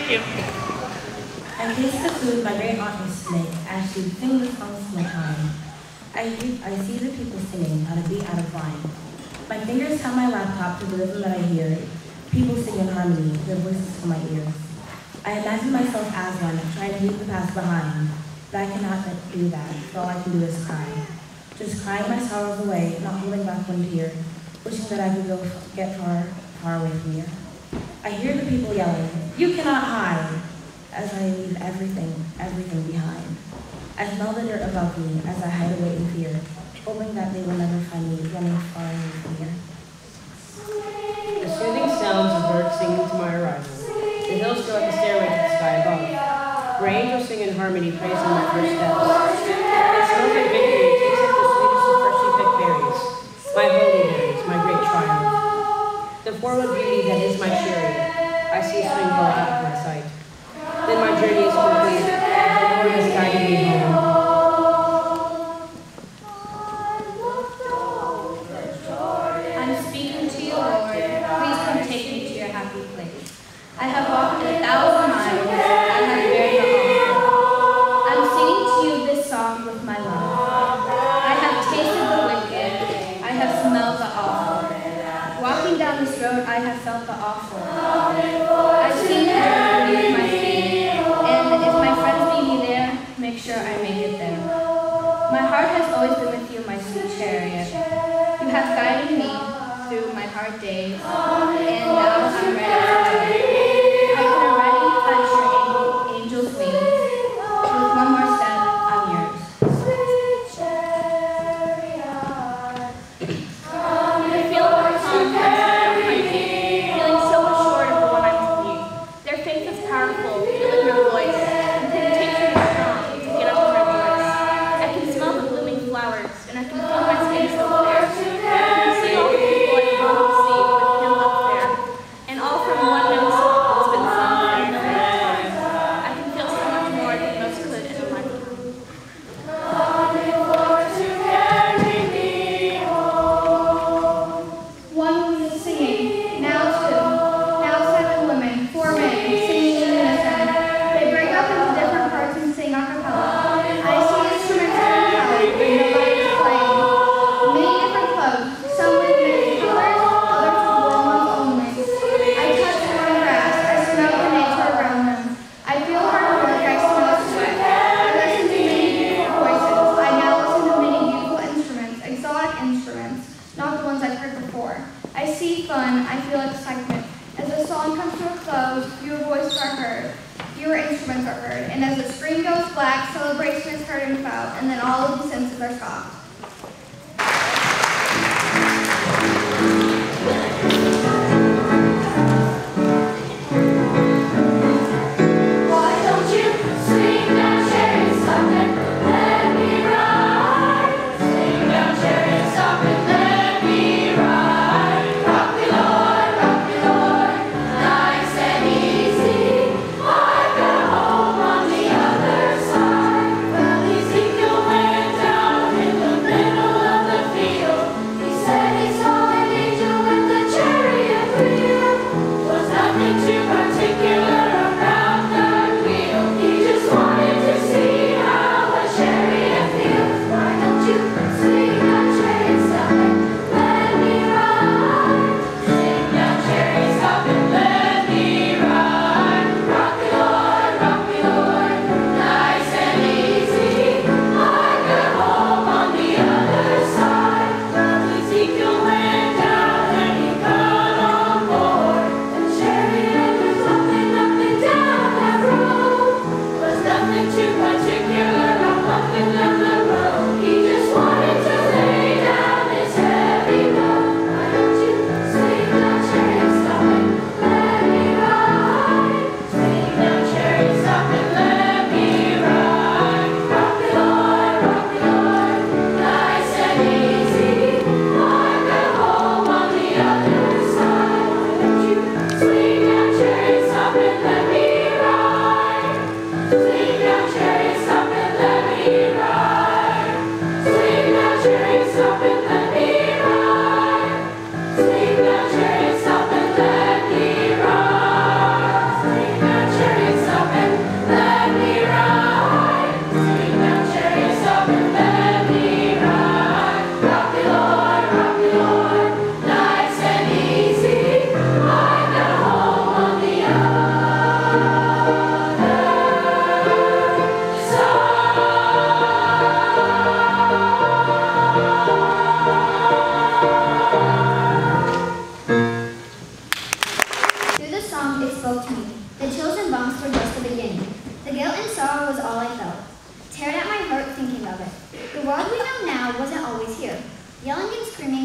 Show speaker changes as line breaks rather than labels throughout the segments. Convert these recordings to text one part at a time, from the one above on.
you.
I taste the food my great aunt used to make as she'd sing the songs of my time. I see the people singing on a beat out of line. My fingers tap my laptop to the rhythm that I hear. People sing in harmony, their voices fill my ears. I imagine myself as one, trying to leave the past behind. But I cannot do that, so all I can do is cry. Just crying my sorrows away, not holding back one tear, wishing that I could get far, far away from here. I hear the people yelling, "You cannot hide!" as I leave everything behind. I smell the dirt above me as I hide away in fear, hoping that they will never find me running far away from here.
The soothing sounds of birds singing to my arrival. The hills go like a stairway to the sky above. Where angels sing in harmony, praising my first steps. It smells like victory, it tastes like the sweetest of freshly picked berries. My holy berries, my great triumph. The forward beauty that is my chariot, I see a swing go out of my sight. Then my journey is complete, the Lord has guided me home.
I'm speaking to you, Lord. Please come take me to your happy place. I have walked 1,000 miles. I have buried the awful. I'm singing to you this song with my love. I have tasted the wicked. I have smelled the awful. Walking down this road, I have felt the awful. I've seen the dirt beneath my feet. And if my friends meet me there, make sure I make it there. My heart has always been with you, my sweet chariot. You have guided me through my hard days, and now I'm ready to I can already touch your angel's wings. With one more step, I'm yours. I feel like feeling so assured of the one I'm to meet. Their faith is powerful, feeling your voice. The temptation is strong to get up in my voice. I can smell the blooming flowers, and I can feel my skin so clear. I can see all the people I want to see with him up there, and all from one note song that's been sung for years. I can feel so much more than most could in a lifetime.
One woman is singing, now two, now 7 women, 4 men, singing in unison. They break up into different parts and sing a cappella. I see instruments in the crowd, and nobody is playing. Many different clothes, some with many colors, others with warm ones only. I touch warm grass, I smell the nature around them. I feel hard work, I smell sweat. I listen to many beautiful voices. I now listen to many beautiful instruments, exotic instruments, not the ones I've heard before. I see fun, I feel excitement. As the song comes to a close, fewer voices are heard, fewer instruments are heard, and as the screen goes black, celebration is heard and felt, and then all of the senses are stopped.
Why don't you swing down chariot stopping, let me ride. Swing down chariot stopping, let me ride. Rock me Lord, nice and easy. I've got a home on the other side. Well, Ezekiel went down in the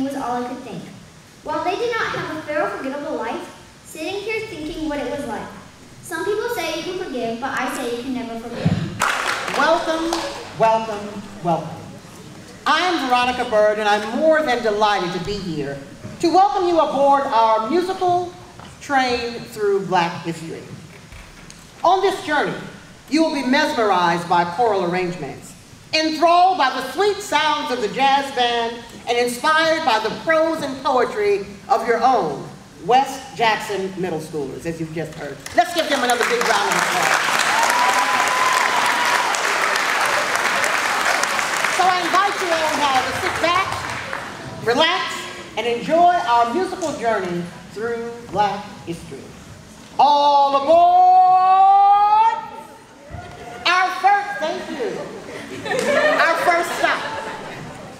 dream was all I could think. While they did not have a fair or forgettable life, sitting here thinking what it was like. Some people say you can forgive, but I say you can never forgive.
Welcome, welcome, welcome. I'm Veronica Bird, and I'm more than delighted to be here to welcome you aboard our musical train through Black history. On this journey, you will be mesmerized by choral arrangements, enthralled by the sweet sounds of the jazz band, and inspired by the prose and poetry of your own West Jackson middle schoolers, as you've just heard. Let's give them another big round of applause. So I invite you all now to sit back, relax, and enjoy our musical journey through Black history. All aboard! Thank you.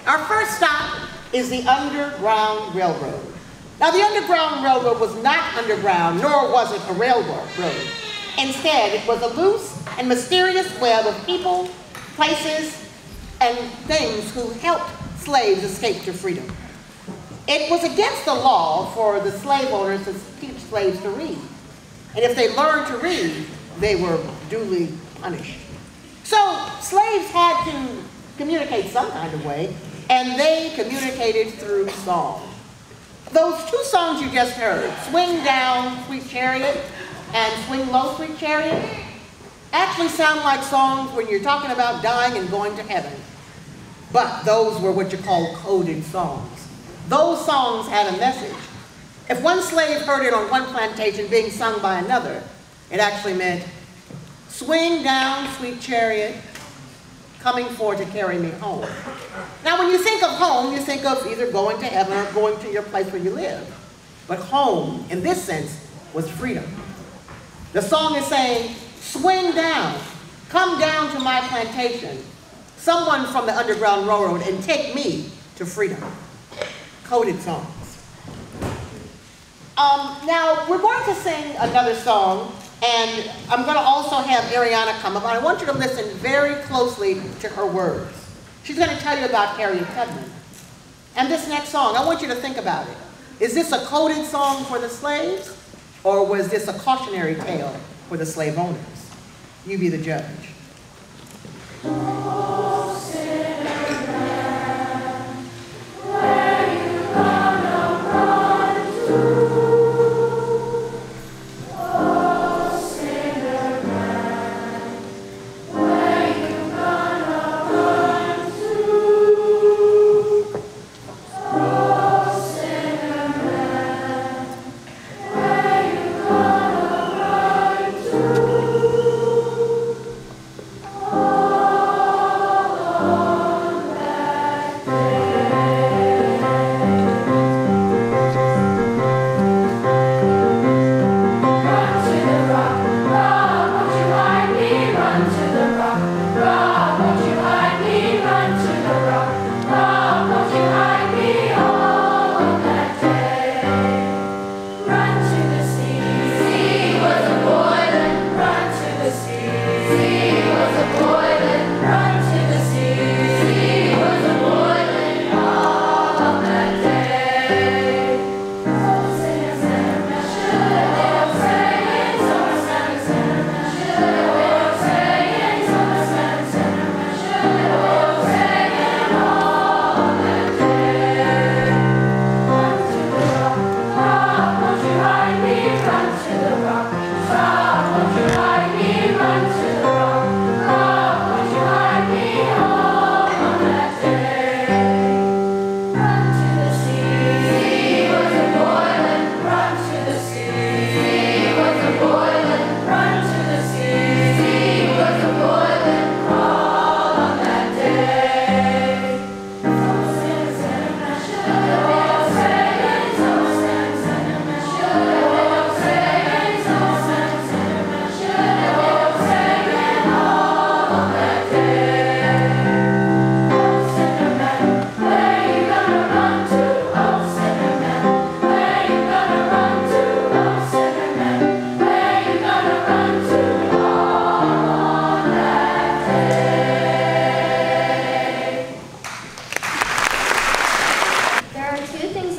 Our first stop is the Underground Railroad. Now, the Underground Railroad was not underground, nor was it a railroad. Instead, it was a loose and mysterious web of people, places, and things who helped slaves escape to freedom. It was against the law for the slave owners to teach slaves to read. And if they learned to read, they were duly punished. So slaves had to communicate some kind of way, and they communicated through song. Those two songs you just heard, Swing Down, Sweet Chariot, and Swing Low, Sweet Chariot, actually sound like songs when you're talking about dying and going to heaven. But those were what you call coded songs. Those songs had a message. If one slave heard it on one plantation being sung by another, it actually meant, swing down, sweet chariot, coming forth to carry me home. Now, when you think of home, you think of either going to heaven or going to your place where you live. But home, in this sense, was freedom. The song is saying, swing down, come down to my plantation, someone from the Underground Railroad, and take me to freedom. Coded songs. Now, we're going to sing another song, and I'm going to also have Ariana come up, and I want you to listen very closely to her words. She's going to tell you about Harriet Tubman. And this next song, I want you to think about it. Is this a coded song for the slaves, or was this a cautionary tale for the slave owners? You be the judge.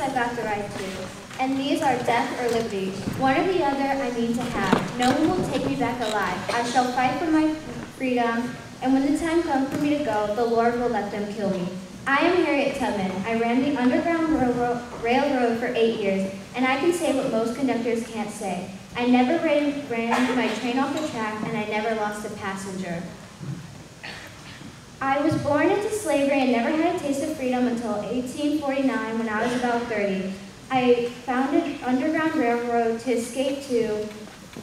I've got the right to. And these are death or liberty. One or the other I mean to have. No one will take me back alive. I shall fight for my freedom, and when the time comes for me to go, the Lord will let them kill me. I am Harriet Tubman. I ran the Underground Railroad for 8 years, and I can say what most conductors can't say. I never ran my train off the track, and I never lost a passenger. I was born into slavery and never had a taste of freedom until 1849 when I was about 30. I founded Underground Railroad to escape to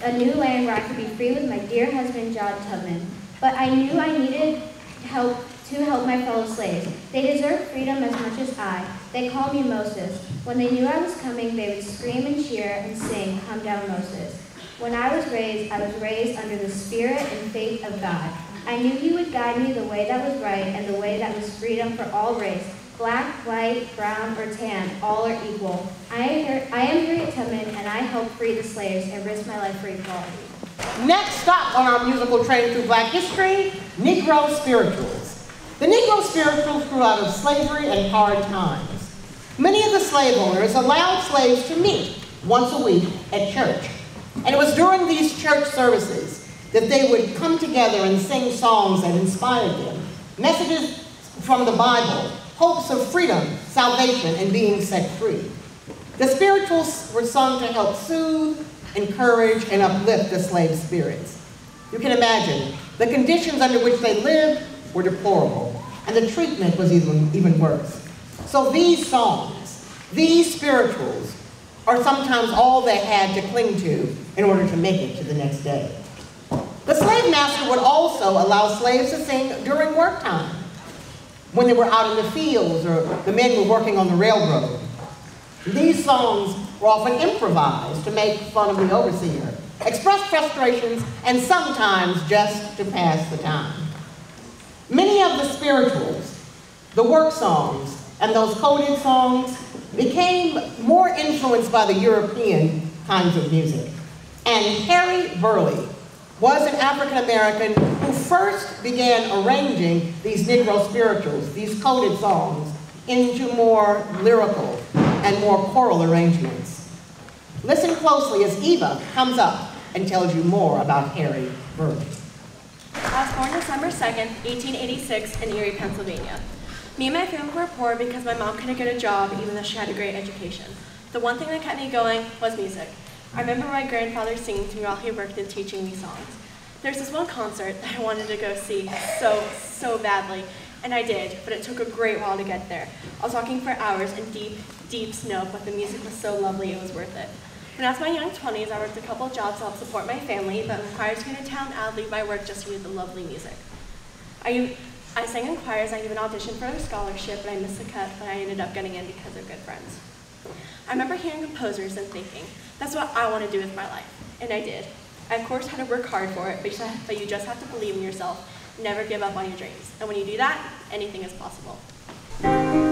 a new land where I could be free with my dear husband, John Tubman. But I knew I needed help to help my fellow slaves. They deserve freedom as much as I. They called me Moses. When they knew I was coming, they would scream and cheer and sing, "Come down, Moses." When I was raised under the spirit and faith of God. I knew he would guide me the way that was right and the way that was freedom for all race. Black, white, brown, or tan, all are equal. I am Harriet Tubman, and I helped free the slaves and risked my life for equality.
Next stop on our musical train through Black history, Negro spirituals. The Negro spirituals grew out of slavery and hard times. Many of the slave owners allowed slaves to meet once a week at church. And it was during these church services that they would come together and sing songs that inspired them. Messages from the Bible, hopes of freedom, salvation, and being set free. The spirituals were sung to help soothe, encourage, and uplift the slave spirits. You can imagine, the conditions under which they lived were deplorable, and the treatment was even worse. So these songs, these spirituals, are sometimes all they had to cling to in order to make it to the next day. The slave master would also allow slaves to sing during work time, when they were out in the fields or the men were working on the railroad. These songs were often improvised to make fun of the overseer, express frustrations, and sometimes just to pass the time. Many of the spirituals, the work songs, and those coded songs became more influenced by the European kinds of music. And Harry Burleigh was an African-American who first began arranging these Negro spirituals, these coded songs, into more lyrical and more choral arrangements. Listen closely as Eva comes up and tells you more about Harry Burleigh.
I was born December 2nd, 1886 in Erie, Pennsylvania. Me and my family were poor because my mom couldn't get a job even though she had a great education. The one thing that kept me going was music. I remember my grandfather singing to me while he worked and teaching me songs. There's this one concert that I wanted to go see so badly, and I did, but it took a great while to get there. I was walking for hours in deep snow, but the music was so lovely it was worth it. When I was in my young 20s, I worked a couple of jobs to help support my family, but when choirs came to town, I would leave my work just to hear the lovely music. I sang in choirs, I even auditioned for a scholarship, and I missed the cut, but I ended up getting in because of good friends. I remember hearing composers and thinking, that's what I want to do with my life, and I did. I of course had to work hard for it, but you just have to believe in yourself, never give up on your dreams. And when you do that, anything is possible.
Turn me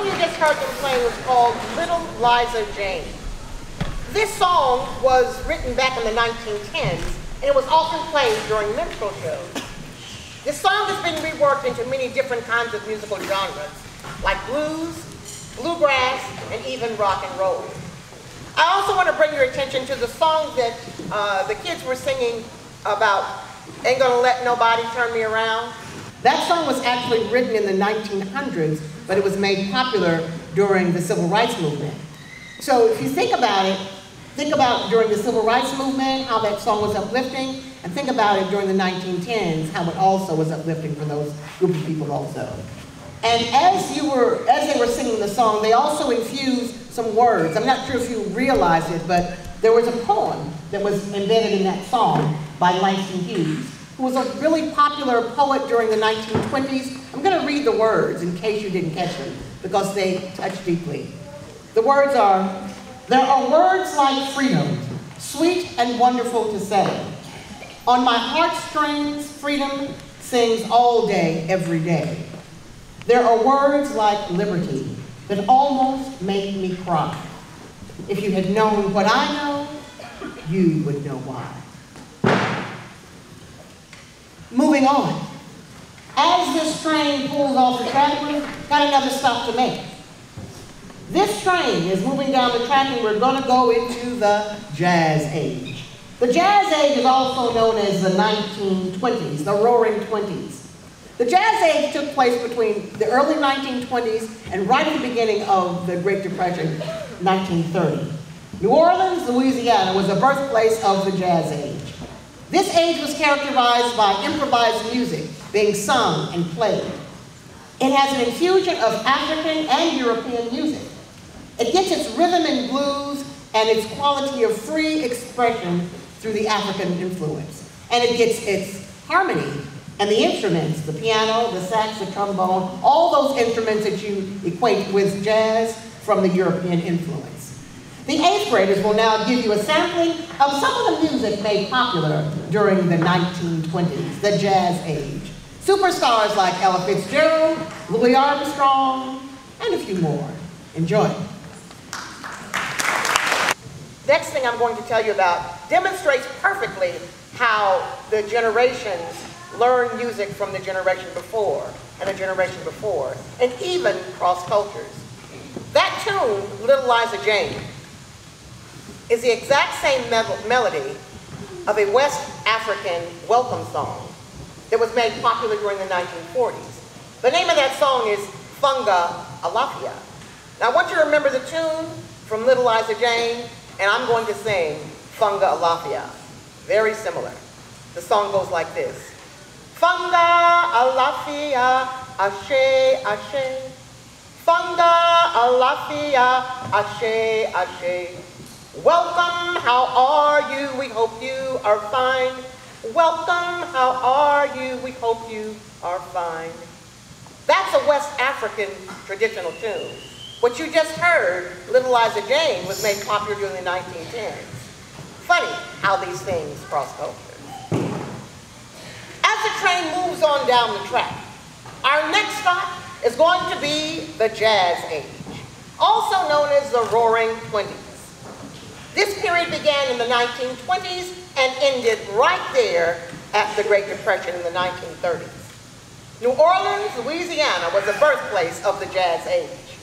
song you just heard them playing was called Little Liza Jane. This song was written back in the 1910s, and it was often played during minstrel shows. This song has been reworked into many different kinds of musical genres, like blues, bluegrass, and even rock and roll. I also want to bring your attention to the song that the kids were singing about, Ain't Gonna Let Nobody Turn Me Around. That song was actually written in the 1900s, but it was made popular during the Civil Rights Movement. So if you think about during the Civil Rights Movement, how that song was uplifting, and think about it during the 1910s, how it also was uplifting for those group of people also. And as they were singing the song, they also infused some words. I'm not sure if you realize it, but there was a poem that was embedded in that song by Langston Hughes, who was a really popular poet during the 1920s. I'm going to read the words in case you didn't catch them, because they touch deeply. The words are, "There are words like freedom, sweet and wonderful to say. On my heartstrings, freedom sings all day, every day. There are words like liberty that almost make me cry. If you had known what I know, you would know why." Moving on. As this train pulls off the track, we've got another stop to make. This train is moving down the track and we're going to go into the Jazz Age. The Jazz Age is also known as the 1920s, the Roaring Twenties. The Jazz Age took place between the early 1920s and right at the beginning of the Great Depression, 1930. New Orleans, Louisiana was the birthplace of the Jazz Age. This age was characterized by improvised music being sung and played. It has an infusion of African and European music. It gets its rhythm and blues and its quality of free expression through the African influence. And it gets its harmony and the instruments, the piano, the sax, the trombone, all those instruments that you equate with jazz from the European influence. The 8th graders will now give you a sampling of some of the music made popular during the 1920s, the Jazz Age. Superstars like Ella Fitzgerald, Louis Armstrong, and a few more. Enjoy. Next thing I'm going to tell you about demonstrates perfectly how the generations learn music from the generation before and the generation before, and even cross cultures. That tune, Little Liza Jane, is the exact same melody of a West African welcome song that was made popular during the 1940s. The name of that song is Funga Alafia. Now I want you to remember the tune from Little Liza Jane, and I'm going to sing Funga Alafia. Very similar. The song goes like this. Funga Alafia, ashe, ashe. Funga Alafia, ashe, ashe. Welcome, how are you? We hope you are fine. Welcome, how are you? We hope you are fine. That's a West African traditional tune. What you just heard, Little Liza Jane, was made popular during the 1910s. Funny how these things cross cultures. As the train moves on down the track, our next stop is going to be the Jazz Age, also known as the Roaring Twenties. This period began in the 1920s and ended right there at the Great Depression in the 1930s. New Orleans, Louisiana was the birthplace of the Jazz Age.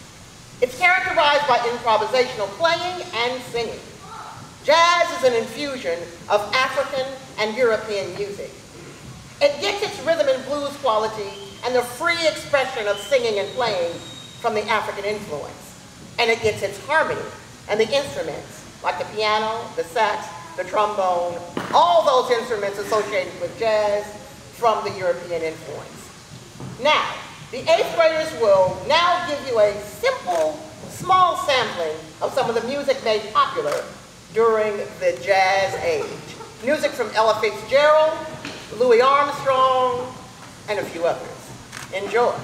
It's characterized by improvisational playing and singing. Jazz is an infusion of African and European music. It gets its rhythm and blues quality and the free expression of singing and playing from the African influence. And it gets its harmony and the instruments like the piano, the sax, the trombone, all those instruments associated with jazz from the European influence. Now, the 8th graders will now give you a simple, small sampling of some of the music made popular during the Jazz Age. Music from Ella Fitzgerald, Louis Armstrong, and a few others. Enjoy.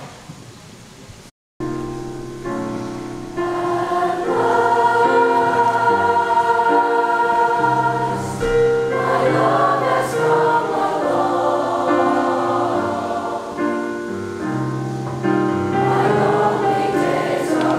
My lonely days are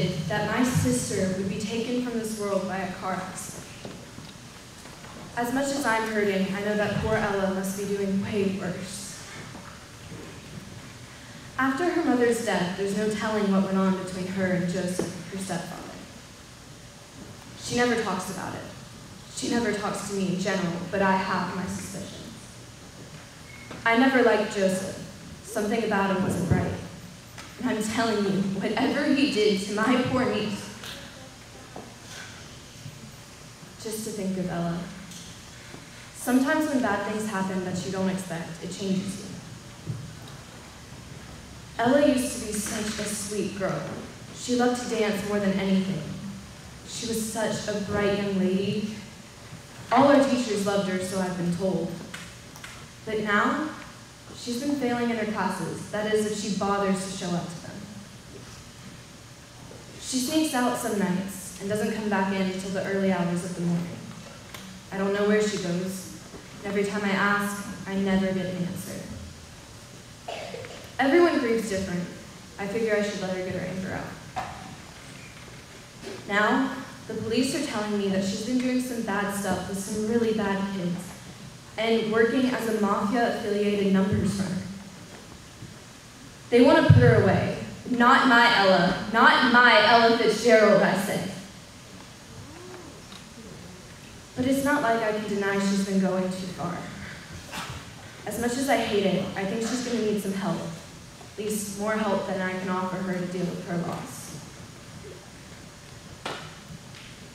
expected that my sister would be taken from this world by a car accident. As much as I'm hurting, I know that poor Ella must be doing way worse. After her mother's death, there's no telling what went on between her and Joseph, her stepfather. She never talks about it. She never talks to me in general, but I have my suspicions. I never liked Joseph. Something about him wasn't right. And I'm telling you, whatever he did to my poor niece, just to think of Ella. Sometimes when bad things happen that you don't expect, it changes you. Ella used to be such a sweet girl. She loved to dance more than anything. She was such a bright young lady. All our teachers loved her, so I've been told. But now, she's been failing in her classes, that is, if she bothers to show up to them. She sneaks out some nights and doesn't come back in until the early hours of the morning. I don't know where she goes. Every time I ask, I never get an answer. Everyone grieves different. I figure I should let her get her anger out. Now, the police are telling me that she's been doing some bad stuff with some really bad kids and working as a mafia-affiliated numbers runner. They want to put her away. Not my Ella. Not my Ella Fitzgerald, I say. But it's not like I can deny she's been going too far. As much as I hate it, I think she's going to need some help. At least more help than I can offer her to deal with her loss.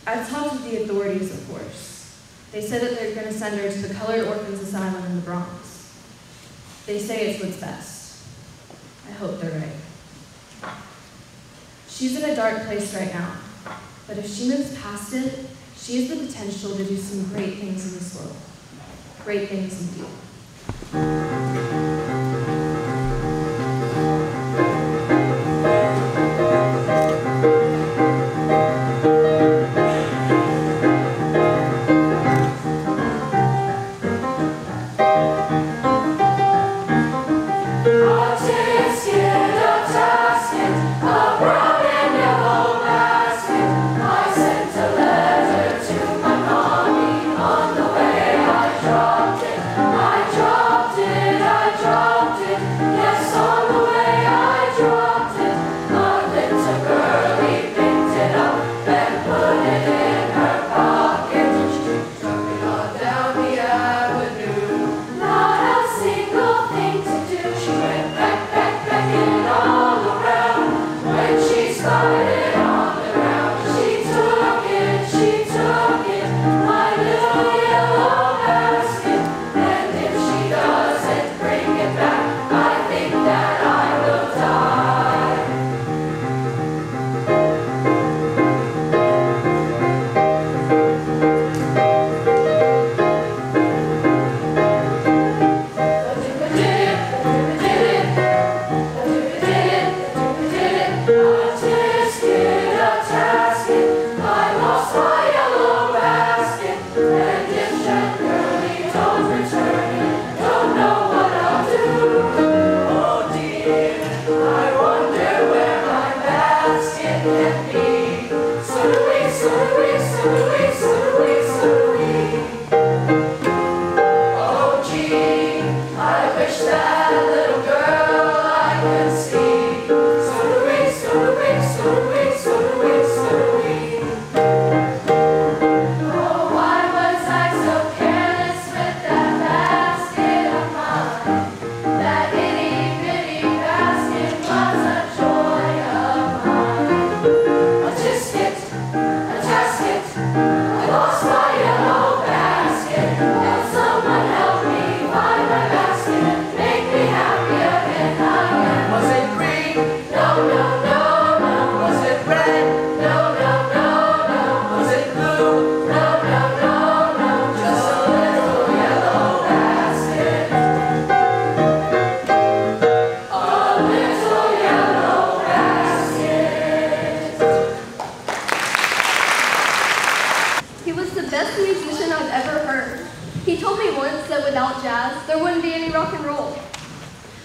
I've talked with the authorities, of course. They said that they're going to send her to the Colored Orphans Asylum in the Bronx. They say it's what's best. I hope they're right. She's in a dark place right now, but if she moves past it, she has the potential to do some great things in this world. Great things indeed.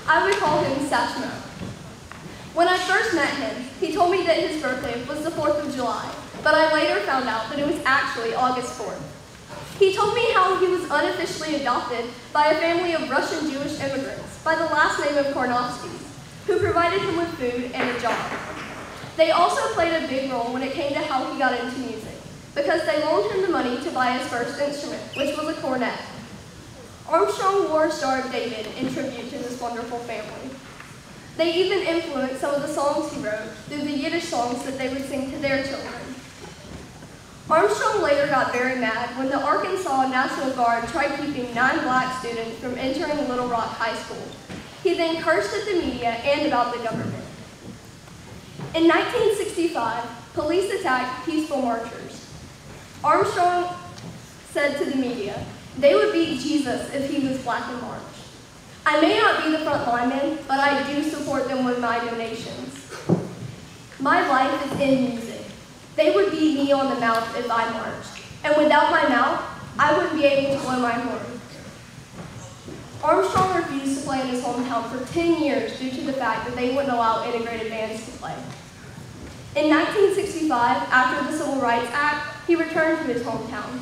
I would call him Satchmo. When I first met him,
he told me that his birthday was the 4th of July, but I later found out that it was actually August 4th. He told me how he was unofficially adopted by a family of Russian Jewish immigrants by the last name of Kornofsky, who provided him with food and a job. They also played a big role when it came to how he got into music, because they loaned him the money to buy his first instrument, which was a cornet. Armstrong wore a Star of David in tribute to this wonderful family. They even influenced some of the songs he wrote through the Yiddish songs that they would sing to their children. Armstrong later got very mad when the Arkansas National Guard tried keeping 9 black students from entering Little Rock High School. He then cursed at the media and about the government. In 1965, police attacked peaceful marchers. Armstrong said to the media, they would beat Jesus if he was black in March. I may not be the front lineman, but I do support them with my donations. My life is in music. They would beat me on the mouth if I marched. And without my mouth, I wouldn't be able to blow my horn. Armstrong refused to play in his hometown for 10 years due to the fact that they wouldn't allow integrated bands to play. In 1965, after the Civil Rights Act, he returned to his hometown.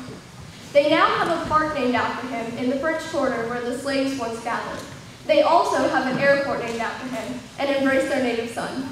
They now have a park named after him in the French Quarter where the slaves once gathered. They also have an airport named after him and embrace their native son.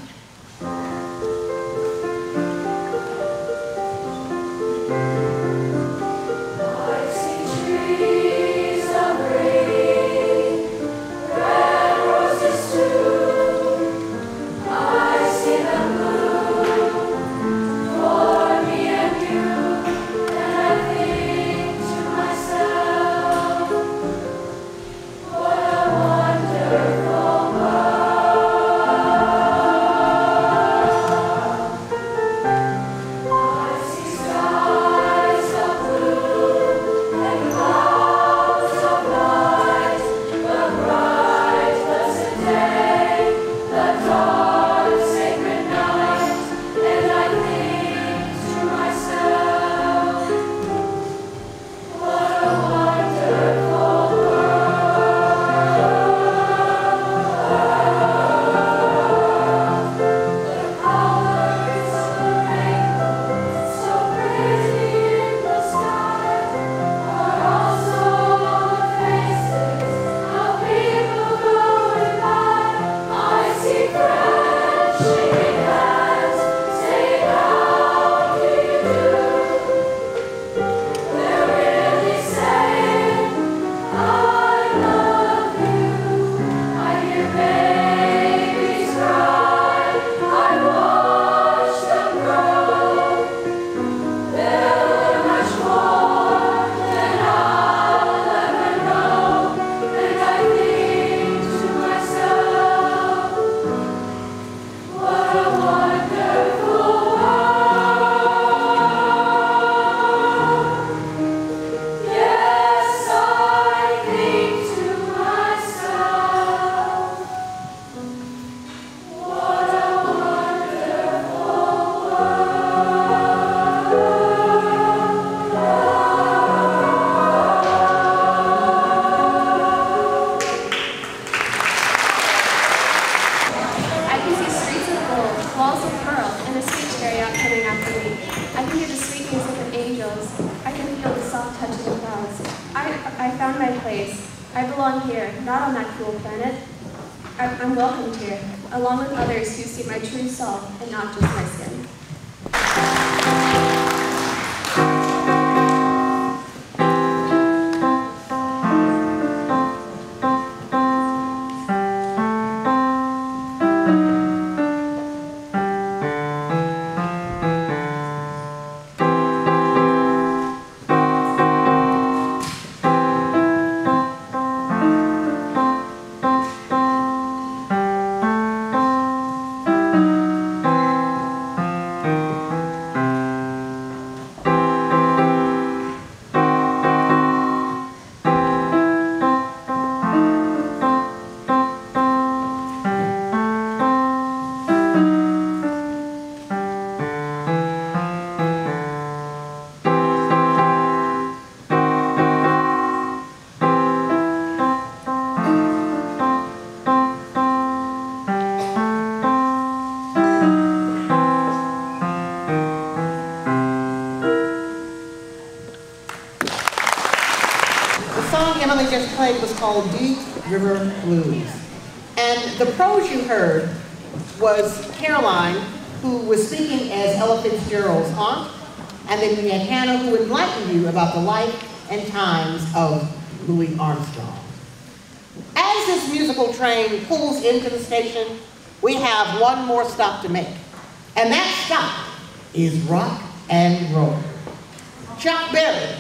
I'm welcomed here, along with others who see my true self and not just my skin.
Emily just played was called Deep River Blues. And the prose you heard was Caroline, who was speaking as Ella Fitzgerald's aunt, and then we had Hannah, who enlightened you about the life and times of Louis Armstrong. As this musical train pulls into the station, we have one more stop to make. And that stop is rock and roll. Chuck Berry,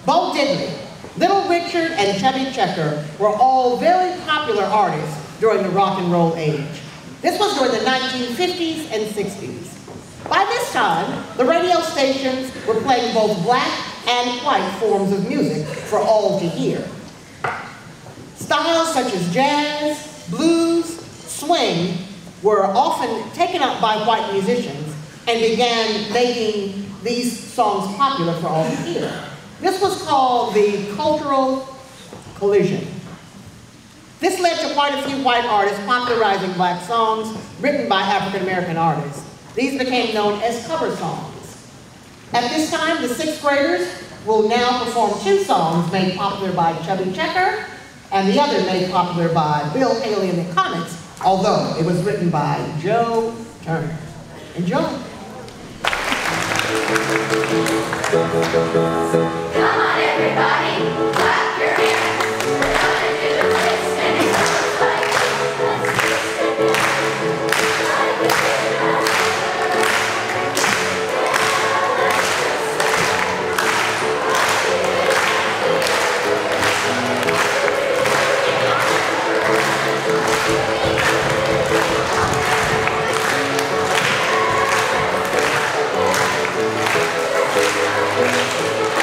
Bo Diddley, Little Richard, and Chubby Checker were all very popular artists during the rock and roll age. This was during the 1950s and 60s. By this time, the radio stations were playing both black and white forms of music for all to hear. Styles such as jazz, blues, swing were often taken up by white musicians and began making these songs popular for all to hear. This was called the cultural collision. This led to quite a few white artists popularizing black songs written by African American artists. These became known as cover songs. At this time, the sixth graders will now perform two songs made popular by Chubby Checker and the other made popular by Bill Haley and the Comets, although it was written by Joe Turner. Enjoy.
Come on, everybody, clap your hands. We're gonna do a twist and it goes like this. Let's twist it like this. We'll be right back.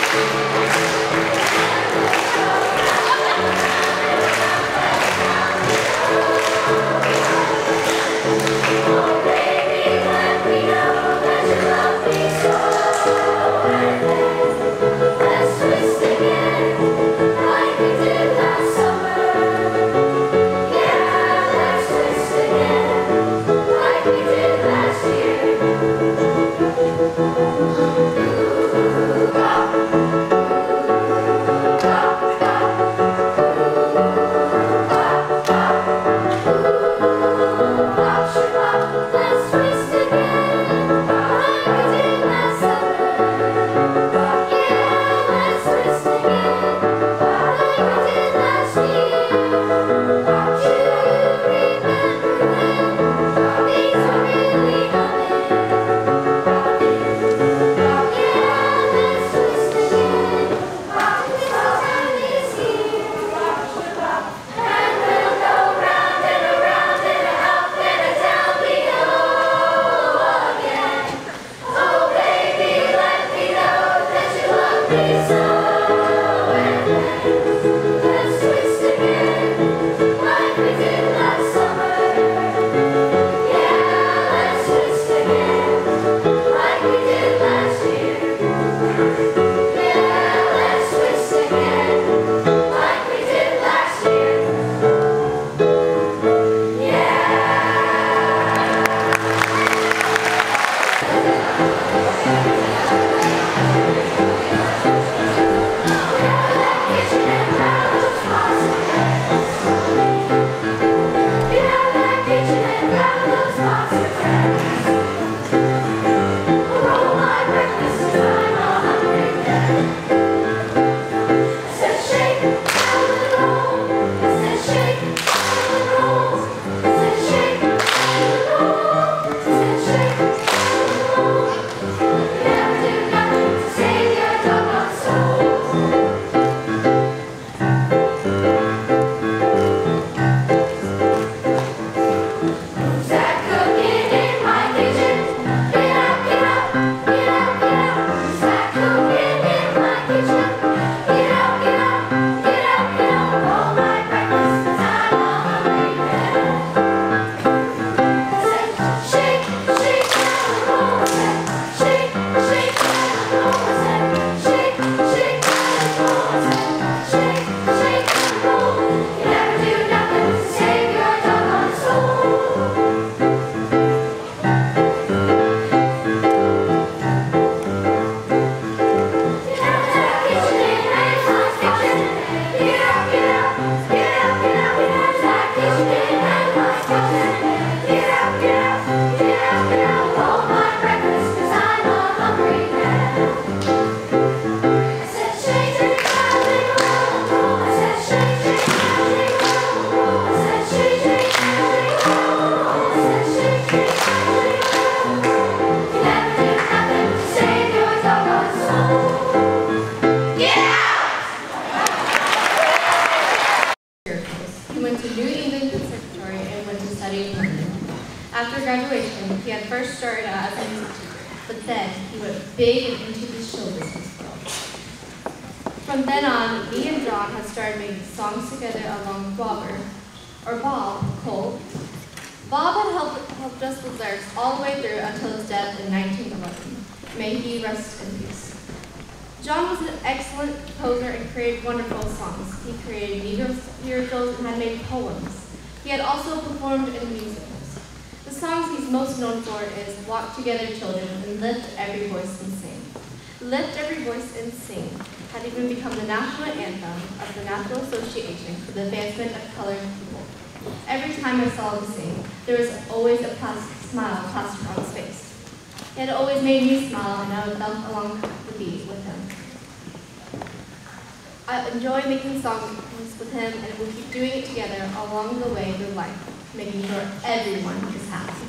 then, he went big and into the show business world. From then on, me and John had started making songs together along with Bob Cole. Bob had helped us with lyrics all the way through until his death in 1911. May he rest in peace. John was an excellent composer and created wonderful songs. He created Negro spirituals and had made poems. He had also performed in musicals. The songs he's most known for is Walk Together Children and Lift Every Voice and Sing. Lift Every Voice and Sing had even become the national anthem of the National Association for the Advancement of Colored People. Every time I saw him sing, there was always a smile plastered on his face. It always made me smile, and I would bump along the beat with him. I enjoy making songs with him, and we'll keep doing it together along the way through life, making sure everyone is happy.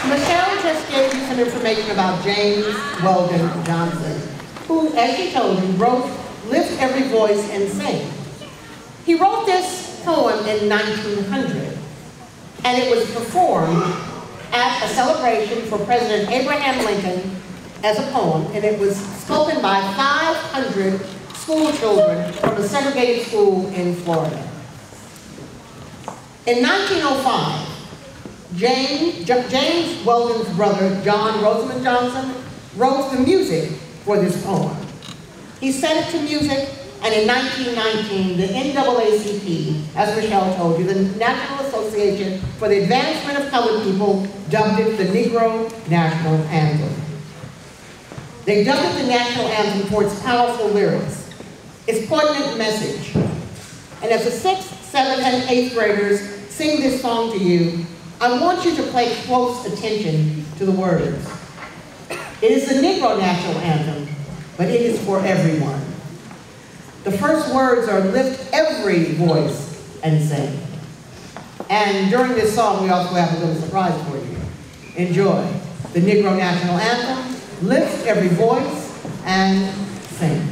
Michelle just gave you some information about James Weldon Johnson, who, as she told you, wrote Lift Every Voice and Sing. He wrote this poem in 1900, and it was performed at a celebration for President Abraham Lincoln as a poem, and it was spoken by 500 school children from a segregated school in Florida. In 1905, James Weldon's brother, John Rosamond Johnson, wrote the music for this poem. He set it to music, and in 1919, the NAACP, as Michelle told you, the National Association for the Advancement of Colored People, dubbed it the Negro National Anthem. They dubbed it the national anthem for its powerful lyrics, its poignant message. And as the 6th, 7th, and 8th graders sing this song to you, I want you to pay close attention to the words. It is the Negro National Anthem, but it is for everyone. The first words are lift every voice and sing. And during this song, we also have a little surprise for you. Enjoy the Negro National Anthem, lift every voice and sing.